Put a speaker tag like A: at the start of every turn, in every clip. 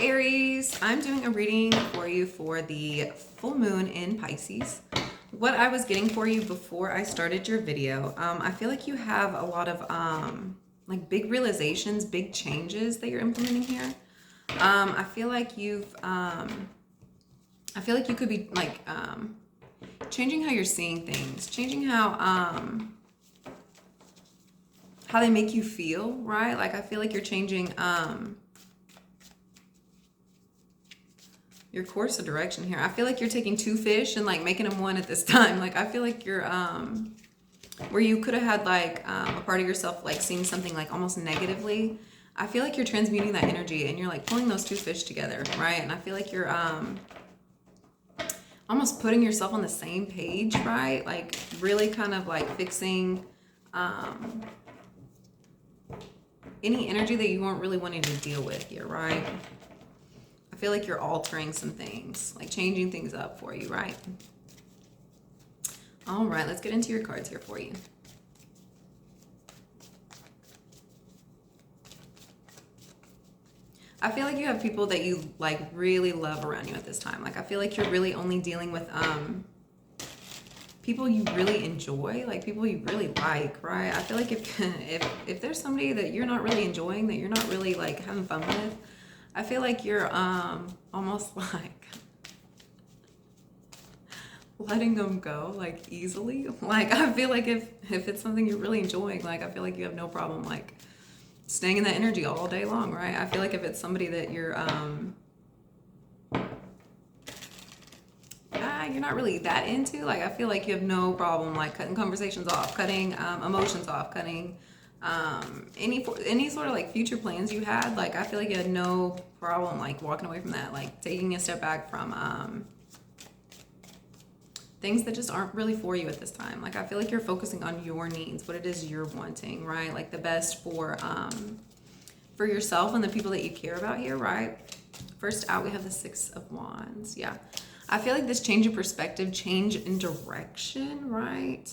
A: Aries, I'm doing a reading for you for the full moon in Pisces. What I was getting for you before I started your video, I feel like you have a lot of like big realizations, big changes that you're implementing here. I feel like you could be like changing how you're seeing things, changing how they make you feel, right? Like I feel like you're changing your course of direction here. I feel like you're taking two fish and like making them one at this time. Like I feel like you're where you could have had like a part of yourself like seeing something like almost negatively. I feel like you're transmuting that energy and you're like pulling those two fish together, right? And I feel like you're almost putting yourself on the same page, right? Like really kind of like fixing any energy that you weren't really wanting to deal with here, right? I feel like you're altering some things, like changing things up for you, right? All right, let's get into your cards here for you. I feel like you have people that you like really love around you at this time. Like I feel like you're really only dealing with people you really enjoy, like people you really like, right? I feel like if there's somebody that you're not really enjoying, that you're not really like having fun with, I feel like you're almost like letting them go like easily. Like I feel like if it's something you're really enjoying, like I feel like you have no problem like staying in that energy all day long, right? I feel like if it's somebody that you're not really that into, like I feel like you have no problem like cutting conversations off, cutting emotions off, cutting any sort of like future plans you had. Like I feel like you had no problem like walking away from that, like taking a step back from things that just aren't really for you at this time. Like I feel like you're focusing on your needs, what it is you're wanting, right? Like the best for yourself and the people that you care about here, right? First out, we have the Six of Wands. Yeah, I feel like this change of perspective, change in direction, right?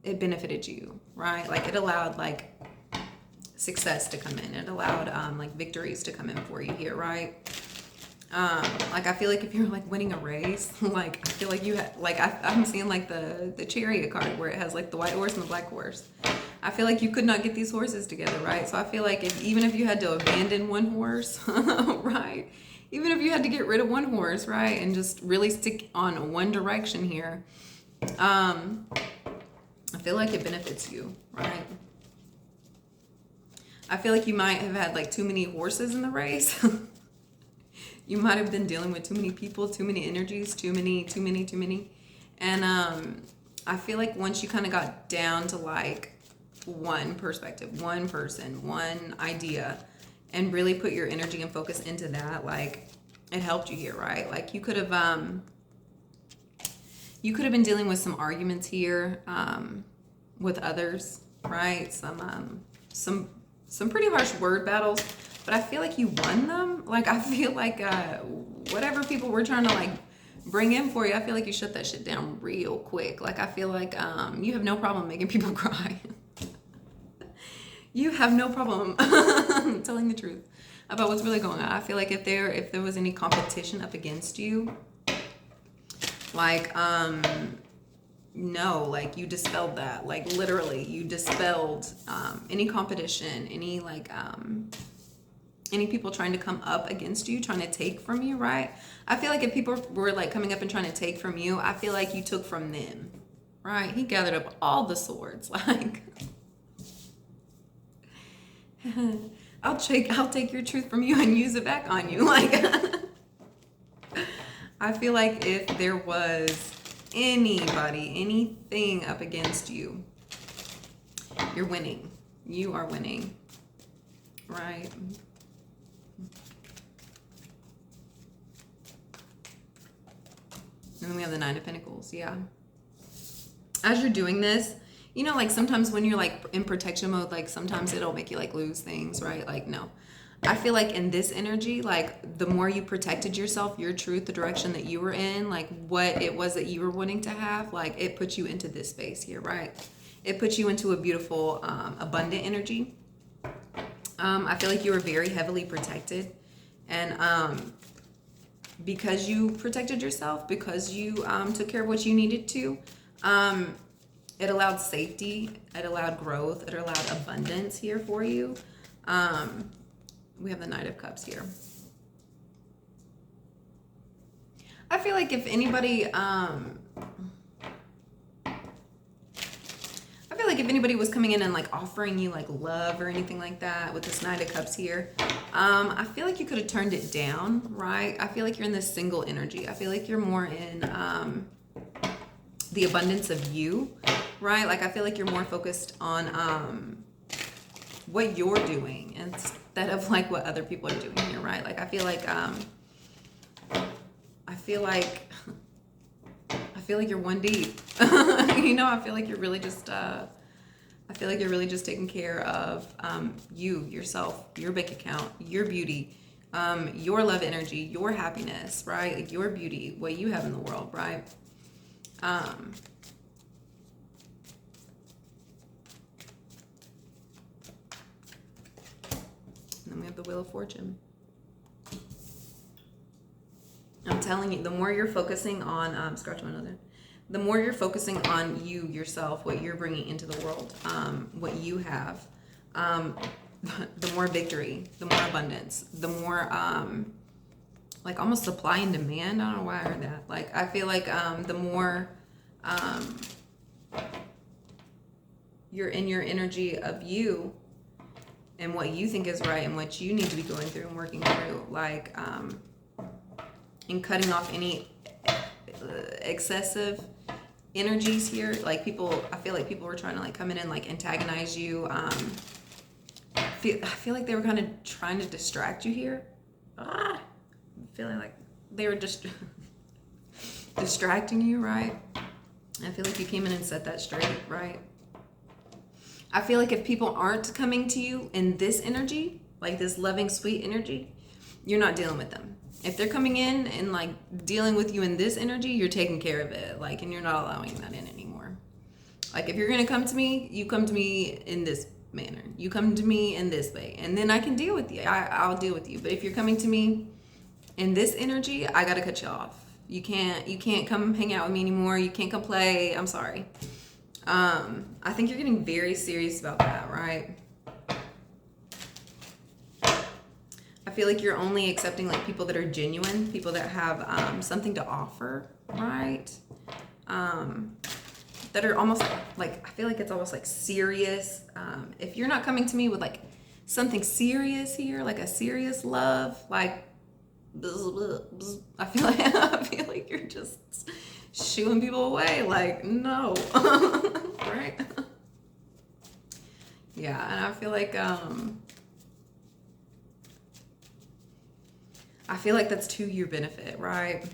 A: It benefited you, right? Like it allowed like success to come in. It allowed like victories to come in for you here, right? Like I feel like if you're like winning a race, like I feel like you had like I'm seeing like the Chariot card where it has like the white horse and the black horse. I feel like you could not get these horses together, right? So I feel like even if you had to abandon one horse, right? Even if you had to get rid of one horse, right, and just really stick on one direction here, I feel like it benefits you, right? I feel like you might have had like too many horses in the race. You might have been dealing with too many people, too many energies, too many. And I feel like once you kind of got down to like one perspective, one person, one idea, and really put your energy and focus into that, like it helped you here, right? Like you could have been dealing with some arguments here with others, right? Some pretty harsh word battles, but I feel like you won them. Like I feel like whatever people were trying to like bring in for you, I feel like you shut that shit down real quick. Like I feel like you have no problem making people cry. You have no problem telling the truth about what's really going on. I feel like if there was any competition up against you, like no, like you dispelled that. Like literally you dispelled any competition, any like any people trying to come up against you, trying to take from you, right? I feel like if people were like coming up and trying to take from you, I feel like you took from them, right? He gathered up all the swords, like I'll take your truth from you and use it back on you. Like I feel like if there was anybody, anything up against you, you're winning. You are winning, right? And then we have the Nine of Pentacles. Yeah. As you're doing this, you know, like sometimes when you're like in protection mode, like sometimes it'll make you like lose things, right? Like, no. I feel like in this energy, like the more you protected yourself, your truth, the direction that you were in, like what it was that you were wanting to have, like it puts you into this space here, right? It puts you into a beautiful, abundant energy. I feel like you were very heavily protected, and because you protected yourself, because you took care of what you needed to, it allowed safety, it allowed growth, it allowed abundance here for you. We have the Knight of Cups here. I feel like if anybody, was coming in and like offering you like love or anything like that with this Knight of Cups here, I feel like you could have turned it down, right? I feel like you're in this single energy. I feel like you're more in the abundance of you, right? Like I feel like you're more focused on what you're doing instead of like what other people are doing here, right? Like I feel like you're one deep. You know, I feel like you're really just taking care of you, yourself, your bank account, your beauty, your love energy, your happiness, right? Like your beauty, what you have in the world, right? And then we have the Wheel of Fortune. I'm telling you, the more you're focusing on, scratch one other, the more you're focusing on you, yourself, what you're bringing into the world, what you have, the more victory, the more abundance, the more, like almost supply and demand. I don't know why I heard that. Like, I feel like the more you're in your energy of you and what you think is right and what you need to be going through and working through, like, and cutting off any excessive energies here. Like I feel like people were trying to like come in and like antagonize you. I feel like they were kind of trying to distract you here. Feeling like they were just distracting you, right? I feel like you came in and set that straight, right? I feel like if people aren't coming to you in this energy, like this loving, sweet energy, you're not dealing with them. If they're coming in and like dealing with you in this energy, you're taking care of it, like, and you're not allowing that in anymore. Like if you're gonna come to me, you come to me in this manner. You come to me in this way, and then I can deal with you. I'll deal with you. But if you're coming to me in this energy, I gotta cut you off. You can't come hang out with me anymore. You can't come play. I'm sorry. I think you're getting very serious about that, right? I feel like you're only accepting like people that are genuine, people that have something to offer, right? That are almost like I feel like it's almost like serious. If you're not coming to me with like something serious here, like a serious love, like I feel like you're just shooing people away. Like no, right? Yeah, and I feel like that's to your benefit, right?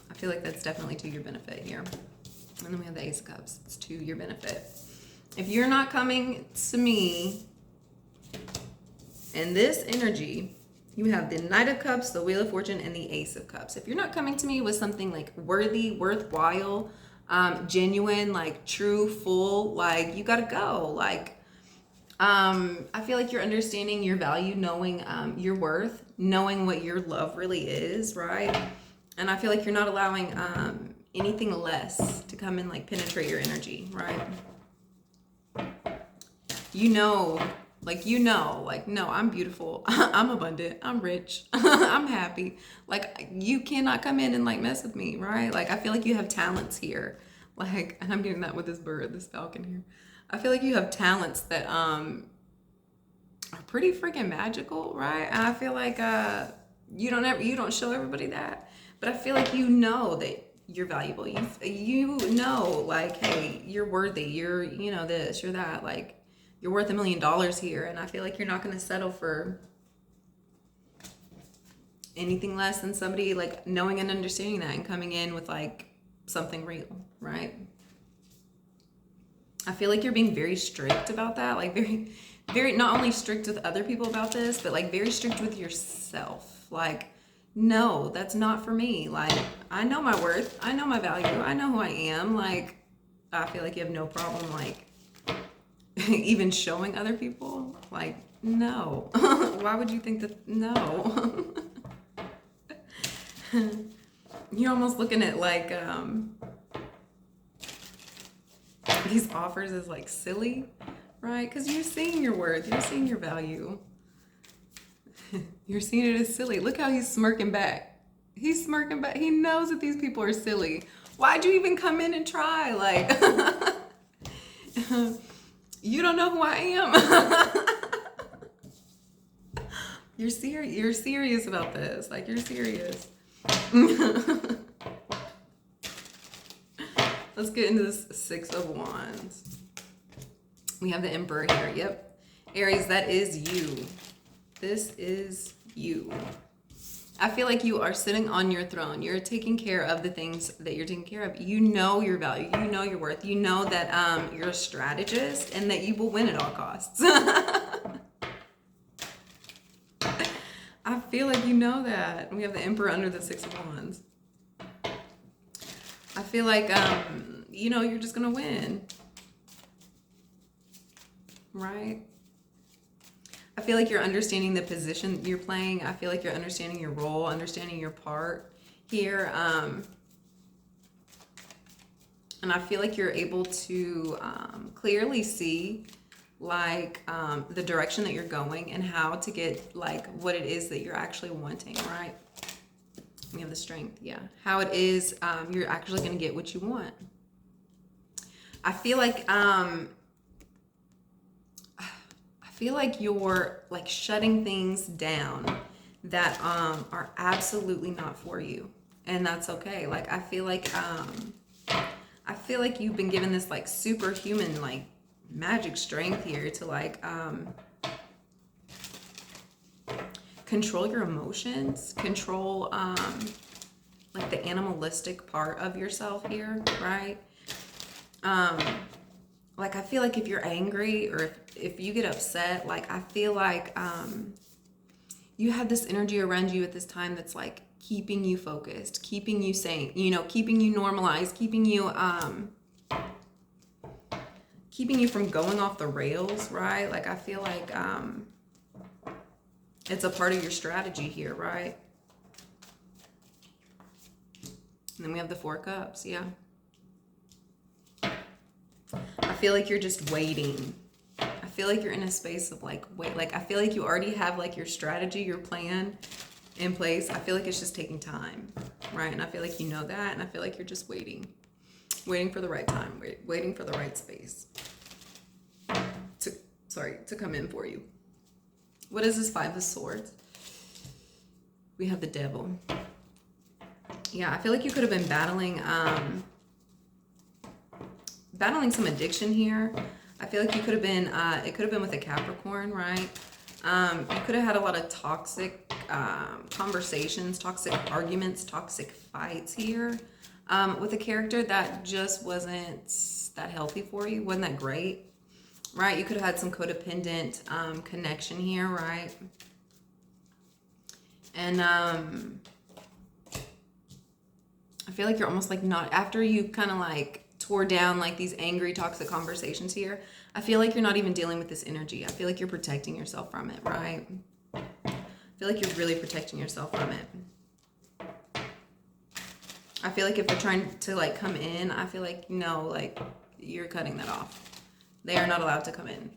A: I feel like that's definitely to your benefit here. And then we have the Ace of Cups. It's to your benefit. If you're not coming to me in this energy, you have the Knight of Cups, the Wheel of Fortune, and the Ace of Cups. If you're not coming to me with something like worthy, worthwhile, genuine, like true, full, like you gotta go. Like, I feel like you're understanding your value, knowing your worth, knowing what your love really is, right? And I feel like you're not allowing anything less to come and like penetrate your energy, right? No, I'm beautiful, I'm abundant, I'm rich, I'm happy. Like you cannot come in and like mess with me, right? Like I feel like you have talents here. Like, and I'm getting that with this bird, this falcon here. I feel like you have talents that are pretty freaking magical, right? And I feel like you don't show everybody that, but I feel like you know that you're valuable. You know, like, hey, you're worthy. You're this, you're that. Like, you're worth $1 million here, and I feel like you're not going to settle for anything less than somebody like knowing and understanding that and coming in with like something real, right? I feel like you're being very strict about that, like very, very, not only strict with other people about this, but like very strict with yourself. Like, no, that's not for me. Like, I know my worth, I know my value, I know who I am. Like, I feel like you have no problem like even showing other people. Like, no. Why would you think that? No. You're almost looking at like these offers as like silly, right? Because you're seeing your worth, you're seeing your value. You're seeing it as silly. Look how he's smirking back. He's smirking back. He knows that these people are silly. Why'd you even come in and try? Like, you don't know who I am. You're serious. You're serious about this. Like, you're serious. Let's get into this Six of Wands. We have the Emperor here. Yep. Aries, that is you. This is you. I feel like you are sitting on your throne. You're taking care of the things that you're taking care of. You know your value. You know your worth. You know that you're a strategist and that you will win at all costs. I feel like you know that. We have the Emperor under the Six of Wands. I feel like, you know, you're just going to win. Right? I feel like you're understanding the position you're playing. I feel like you're understanding your role, understanding your part here. And I feel like you're able to clearly see like the direction that you're going and how to get like what it is that you're actually wanting, right? We have the Strength, yeah. How it is you're actually going to get what you want. I feel like you're like shutting things down that are absolutely not for you, and that's okay. Like I feel like you've been given this like superhuman like magic strength here to like control your emotions, control like the animalistic part of yourself here, right? Like I feel like if you're angry or if you get upset, like I feel like you have this energy around you at this time that's like keeping you focused, keeping you sane, you know, keeping you normalized, keeping you from going off the rails, right? Like I feel like it's a part of your strategy here, right? And then we have the Four Cups, yeah. I feel like you're just waiting. I feel like you're in a space of like, wait, like I feel like you already have like your strategy, your plan in place. I feel like it's just taking time, right? And I feel like you know that, and I feel like you're just waiting for the right time, waiting for the right space to come in for you. What is this Five of Swords? We have the Devil. Yeah, I feel like you could have been battling some addiction here. I feel like you could have been, it could have been with a Capricorn, right? You could have had a lot of toxic conversations, toxic arguments, toxic fights here with a character that just wasn't that healthy for you, wasn't that great, right? You could have had some codependent connection here, right? And I feel like you're almost like not, after you kind of like tore down like these angry toxic conversations here, I feel like you're not even dealing with this energy. I feel like you're protecting yourself from it, right? I feel like you're really protecting yourself from it. I feel like if they're trying to like come in, I feel like no, like you're cutting that off. They are not allowed to come in.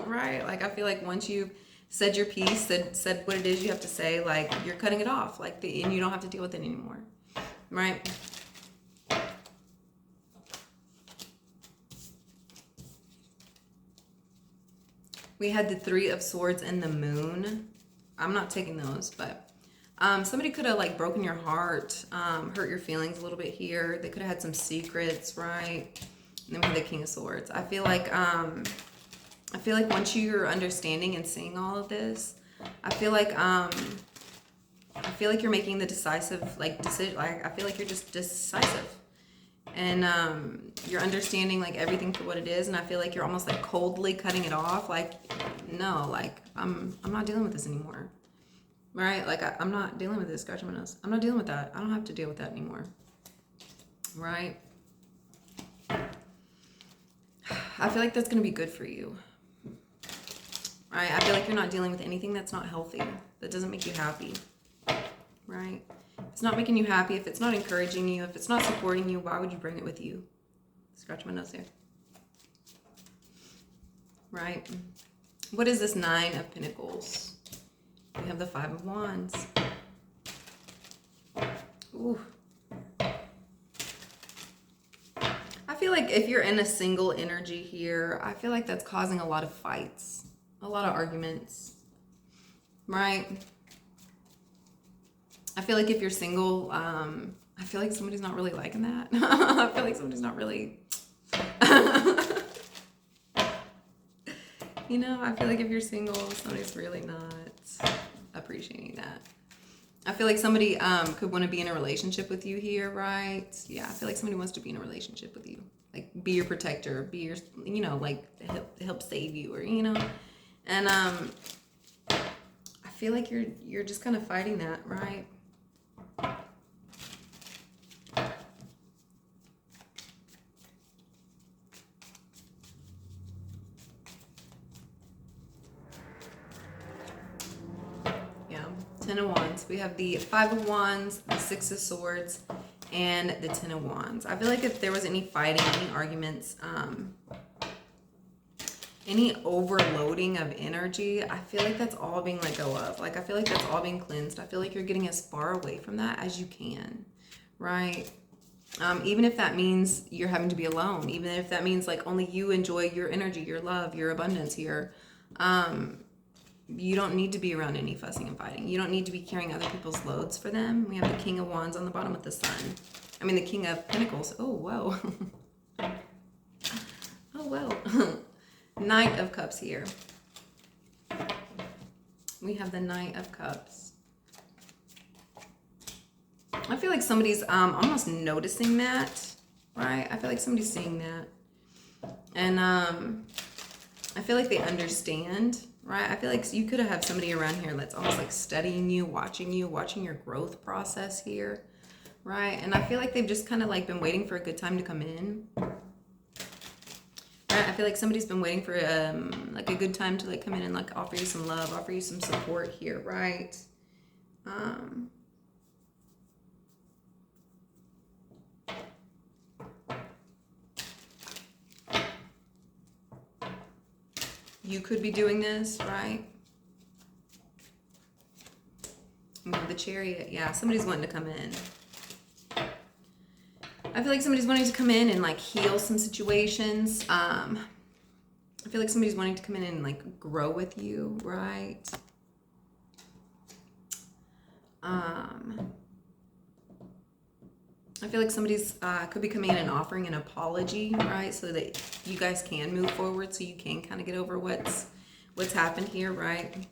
A: Right? Like I feel like once you've said your piece, said what it is you have to say, like you're cutting it off, like and you don't have to deal with it anymore. Right? We had the Three of Swords and the Moon. I'm not taking those, but somebody could have like broken your heart, hurt your feelings a little bit here. They could have had some secrets, right? And then we have the King of Swords. I feel like once you're understanding and seeing all of this, I feel like you're making the decisive like decision. Like I feel like you're just decisive. And you're understanding like everything for what it is, and I feel like you're almost like coldly cutting it off. Like, no, like I'm not dealing with this anymore, right? Like I'm not dealing with this. Scratching my nose. I'm not dealing with that. I don't have to deal with that anymore, right? I feel like that's going to be good for you. Right? I feel like you're not dealing with anything that's not healthy, that doesn't make you happy. Right? If it's not making you happy, if it's not encouraging you, if it's not supporting you, why would you bring it with you? Scratch my nose here. Right? What is this Nine of Pentacles? We have the Five of Wands. Ooh. I feel like if you're in a single energy here, I feel like that's causing a lot of fights, a lot of arguments, right? I feel like if you're single, I feel like somebody's not really liking that. I feel like somebody's not really, you know, I feel like if you're single, somebody's really not appreciating that. I feel like somebody could want to be in a relationship with you here, right? Yeah, I feel like somebody wants to be in a relationship with you. Like, be your protector, be your, you know, like, help save you, or, you know. And I feel like you're just kind of fighting that, right? Ten of Wands. We have the Five of Wands, the Six of Swords, and the Ten of Wands. I feel like if there was any fighting, any arguments, any overloading of energy, I feel like that's all being let go of. Like, I feel like that's all being cleansed. I feel like you're getting as far away from that as you can, right? Even if that means you're having to be alone, even if that means like only you enjoy your energy, your love, your abundance here. You don't need to be around any fussing and fighting. You don't need to be carrying other people's loads for them. We have the King of Wands on the bottom with the Sun. I mean, the King of Pentacles. Oh, whoa. Oh, whoa. Knight of Cups here. We have the Knight of Cups. I feel like somebody's almost noticing that, right? I feel like somebody's seeing that. And I feel like they understand, right? I feel like you could have somebody around here that's almost like studying you, watching your growth process here, right? And I feel like they've just kind of like been waiting for a good time to come in. Right? I feel like somebody's been waiting for like a good time to like come in and like offer you some love, offer you some support here, right? You could be doing this, right? The Chariot. Yeah, somebody's wanting to come in. I feel like somebody's wanting to come in and like heal some situations. I feel like somebody's wanting to come in and like grow with you, right? I feel like somebody's could be coming in and offering an apology, right? So that you guys can move forward, so you can kind of get over what's happened here, right?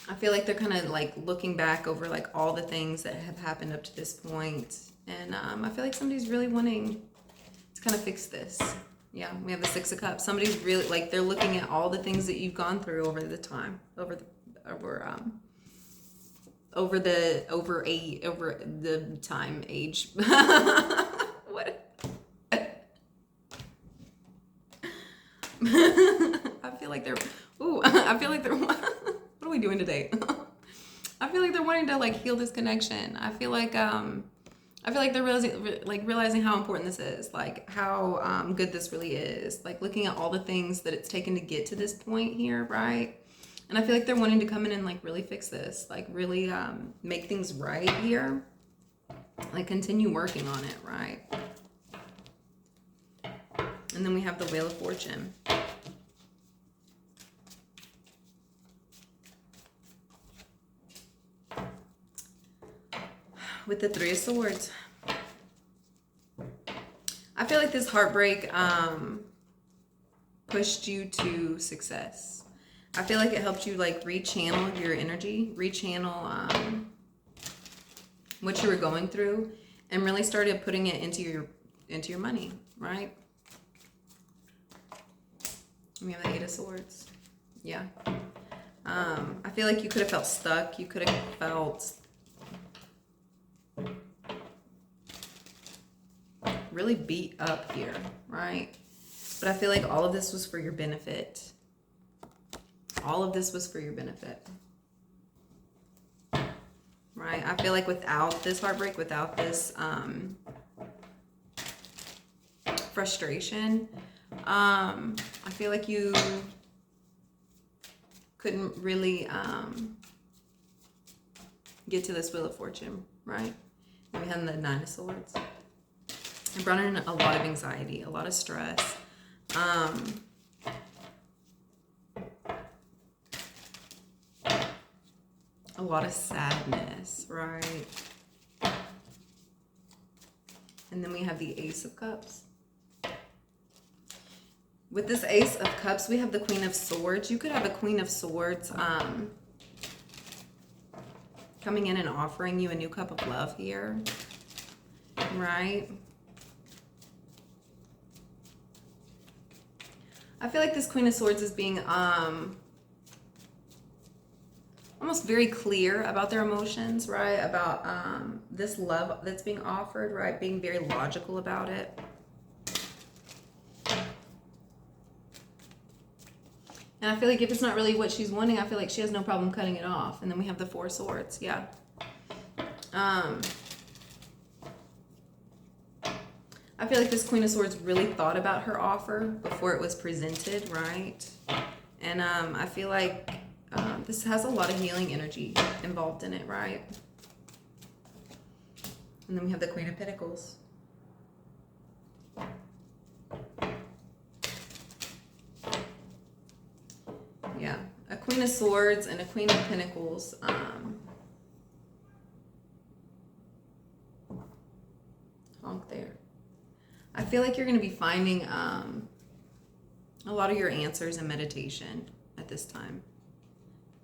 A: I feel like they're kind of like looking back over like all the things that have happened up to this point. And I feel like somebody's really wanting to kind of fix this. Yeah, we have the Six of Cups. Somebody's really like, they're looking at all the things that you've gone through over the time, over the time age. What? I feel like they're, I feel like they're, what are we doing today? I feel like they're wanting to like heal this connection. I feel like they're realizing how important this is, like how good this really is, like looking at all the things that it's taken to get to this point here, right? And I feel like they're wanting to come in and like really fix this, like really make things right here, like continue working on it, right? And then we have the Wheel of Fortune. With the Three of Swords. I feel like this heartbreak pushed you to success. I feel like it helped you like rechannel your energy, rechannel what you were going through, and really started putting it into your money, right? We have the Eight of Swords. Yeah. I feel like you could have felt stuck. You could have felt really beat up here, right? But I feel like all of this was for your benefit. All of this was for your benefit. Right? I feel like without this heartbreak, without this frustration, I feel like you couldn't really get to this Wheel of Fortune, right? And we had the Nine of Swords. It brought in a lot of anxiety, a lot of stress. A lot of sadness, right? And then we have the Ace of Cups. With this Ace of Cups, we have the Queen of Swords. You could have a Queen of Swords coming in and offering you a new cup of love here, right? I feel like this Queen of Swords is being almost very clear about their emotions, right? About this love that's being offered, right? Being very logical about it. And I feel like if it's not really what she's wanting, I feel like she has no problem cutting it off. And then we have the Four of Swords, yeah. I feel like this Queen of Swords really thought about her offer before it was presented, right? And I feel like this has a lot of healing energy involved in it, right? And then we have the Queen of Pentacles. Yeah, a Queen of Swords and a Queen of Pentacles. Honk there. I feel like you're going to be finding a lot of your answers in meditation at this time.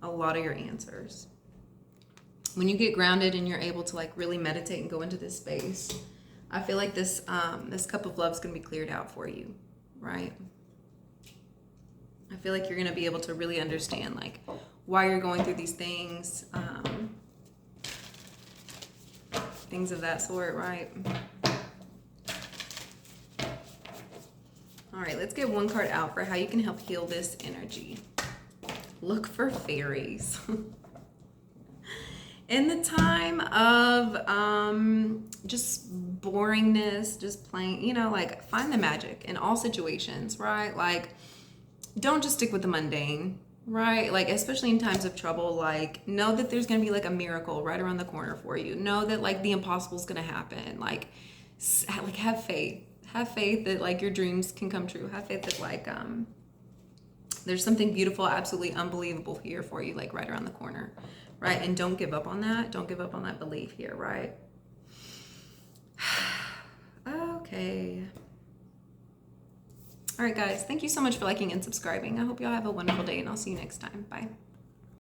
A: A lot of your answers. When you get grounded and you're able to like really meditate and go into this space, I feel like this this cup of love is going to be cleared out for you, right? I feel like you're going to be able to really understand like why you're going through these things, things of that sort, right? All right, let's get one card out for how you can help heal this energy. Look for fairies. In the time of just boringness, just plain, you know, like find the magic in all situations, right? Like don't just stick with the mundane, right? Like especially in times of trouble, like know that there's gonna be like a miracle right around the corner for you. Know that like the impossible is gonna happen. Like have faith. Have faith that like your dreams can come true. Have faith that like there's something beautiful, absolutely unbelievable here for you, like right around the corner, right? And don't give up on that. Don't give up on that belief here, right? Okay. All right, guys. Thank you so much for liking and subscribing. I hope y'all have a wonderful day, and I'll see you next time. Bye.